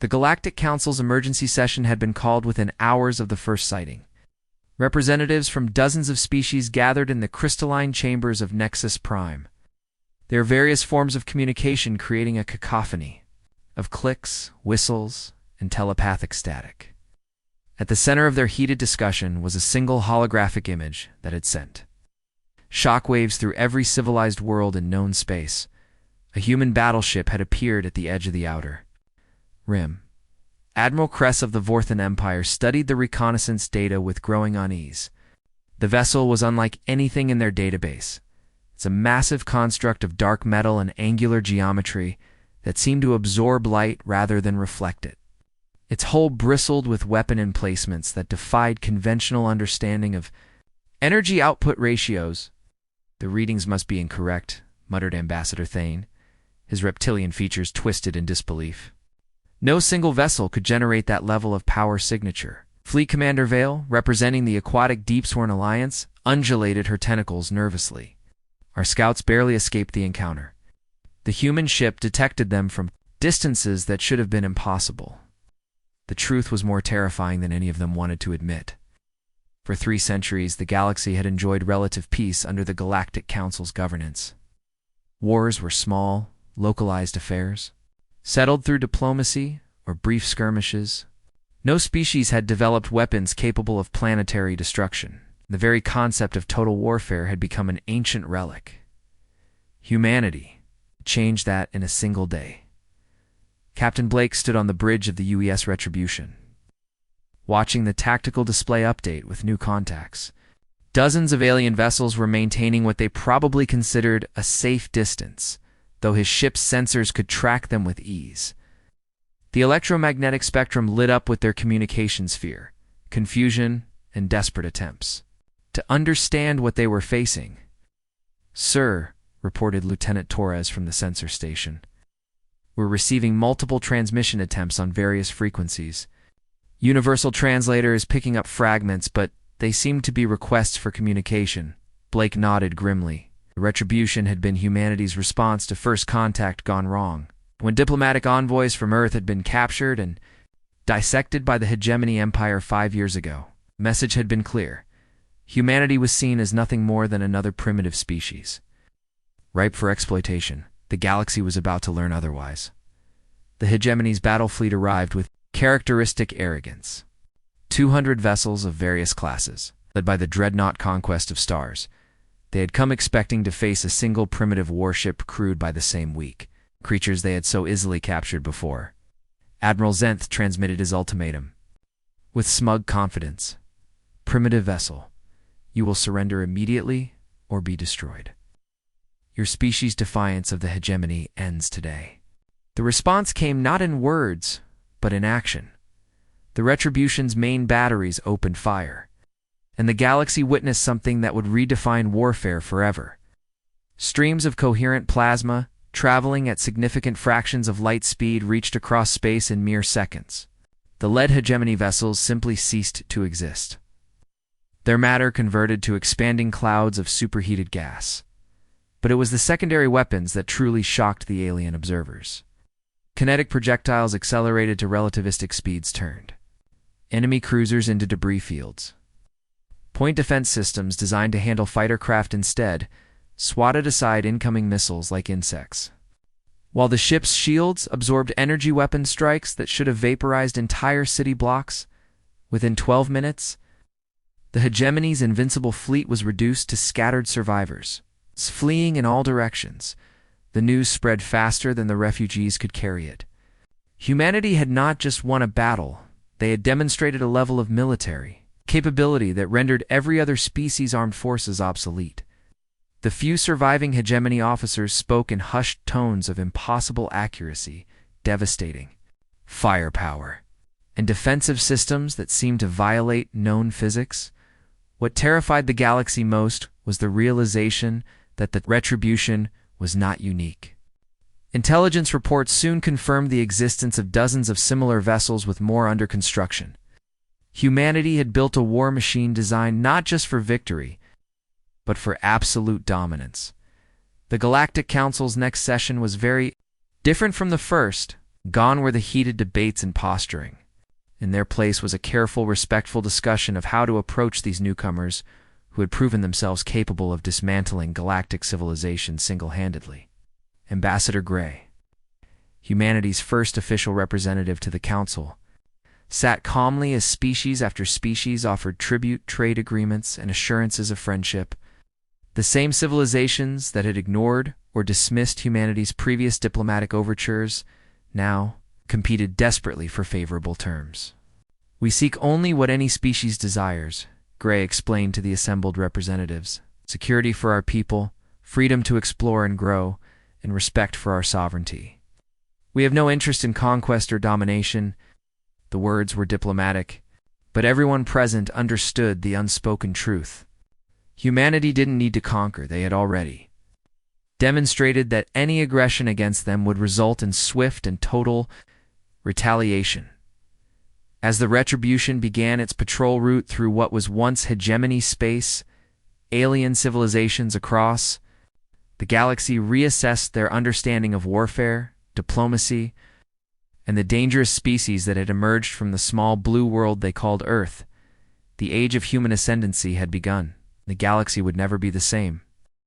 The Galactic Council's emergency session had been called within hours of the first sighting. Representatives from dozens of species gathered in the crystalline chambers of Nexus Prime, their various forms of communication creating a cacophony of clicks, whistles, and telepathic static. At the center of their heated discussion was a single holographic image that had sent shockwaves through every civilized world in known space. A human battleship had appeared at the edge of the outer rim. Admiral Kress of the Vorthan Empire studied the reconnaissance data with growing unease. The vessel was unlike anything in their database. It's a massive construct of dark metal and angular geometry that seemed to absorb light rather than reflect it. Its hull bristled with weapon emplacements that defied conventional understanding of energy output ratios. "The readings must be incorrect," muttered Ambassador Thane, his reptilian features twisted in disbelief. No single vessel could generate that level of power signature. Fleet Commander Vale, representing the aquatic Deepsworn Alliance, undulated her tentacles nervously. Our scouts barely escaped the encounter. The human ship detected them from distances that should have been impossible. The truth was more terrifying than any of them wanted to admit. For 3 centuries, the galaxy had enjoyed relative peace under the Galactic Council's governance. Wars were small, localized affairs, settled through diplomacy or brief skirmishes. No species had developed weapons capable of planetary destruction. The very concept of total warfare had become an ancient relic. Humanity changed that in a single day. Captain Blake stood on the bridge of the UES Retribution, watching the tactical display update with new contacts. Dozens of alien vessels were maintaining what they probably considered a safe distance, though his ship's sensors could track them with ease. The electromagnetic spectrum lit up with their communication sphere, confusion, and desperate attempts to understand what they were facing. "Sir," reported Lieutenant Torres from the sensor station, "we're receiving multiple transmission attempts on various frequencies. Universal Translator is picking up fragments, but they seem to be requests for communication." Blake nodded grimly. The Retribution had been humanity's response to first contact gone wrong. When diplomatic envoys from Earth had been captured and dissected by the Hegemony Empire 5 years ago, the message had been clear. Humanity was seen as nothing more than another primitive species, ripe for exploitation. The galaxy was about to learn otherwise. The Hegemony's battle fleet arrived with characteristic arrogance. 200 vessels of various classes, led by the dreadnought Conquest of Stars. They had come expecting to face a single primitive warship crewed by the same weak creatures they had so easily captured before. Admiral Zenth transmitted his ultimatum with smug confidence. "Primitive vessel, you will surrender immediately or be destroyed. Your species' defiance of the Hegemony ends today." The response came not in words, but in action. The Retribution's main batteries opened fire, and the galaxy witnessed something that would redefine warfare forever. Streams of coherent plasma, traveling at significant fractions of light speed, reached across space in mere seconds. The lead Hegemony vessels simply ceased to exist. Their matter converted to expanding clouds of superheated gas. But it was the secondary weapons that truly shocked the alien observers. Kinetic projectiles accelerated to relativistic speeds turned enemy cruisers into debris fields. Point defense systems designed to handle fighter craft instead swatted aside incoming missiles like insects. While the ship's shields absorbed energy weapon strikes that should have vaporized entire city blocks, within 12 minutes, the Hegemony's invincible fleet was reduced to scattered survivors, fleeing in all directions. The news spread faster than the refugees could carry it. Humanity had not just won a battle, they had demonstrated a level of military capability that rendered every other species' armed forces obsolete. The few surviving Hegemony officers spoke in hushed tones of impossible accuracy, devastating firepower, and defensive systems that seemed to violate known physics. What terrified the galaxy most was the realization that the Retribution was not unique. Intelligence reports soon confirmed the existence of dozens of similar vessels with more under construction. Humanity had built a war machine designed not just for victory, but for absolute dominance. The Galactic Council's next session was very different from the first. Gone were the heated debates and posturing. In their place was a careful, respectful discussion of how to approach these newcomers who had proven themselves capable of dismantling galactic civilization single-handedly. Ambassador Gray, humanity's first official representative to the Council, sat calmly as species after species offered tribute, trade agreements, and assurances of friendship. The same civilizations that had ignored or dismissed humanity's previous diplomatic overtures now competed desperately for favorable terms. "We seek only what any species desires," Gray explained to the assembled representatives. "Security for our people, freedom to explore and grow, and respect for our sovereignty. We have no interest in conquest or domination." The words were diplomatic, but everyone present understood the unspoken truth. Humanity didn't need to conquer, they had already demonstrated that any aggression against them would result in swift and total retaliation. As the Retribution began its patrol route through what was once hegemony space, alien civilizations across the galaxy reassessed their understanding of warfare, diplomacy, and the dangerous species that had emerged from the small blue world they called Earth. The age of human ascendancy had begun. The galaxy would never be the same.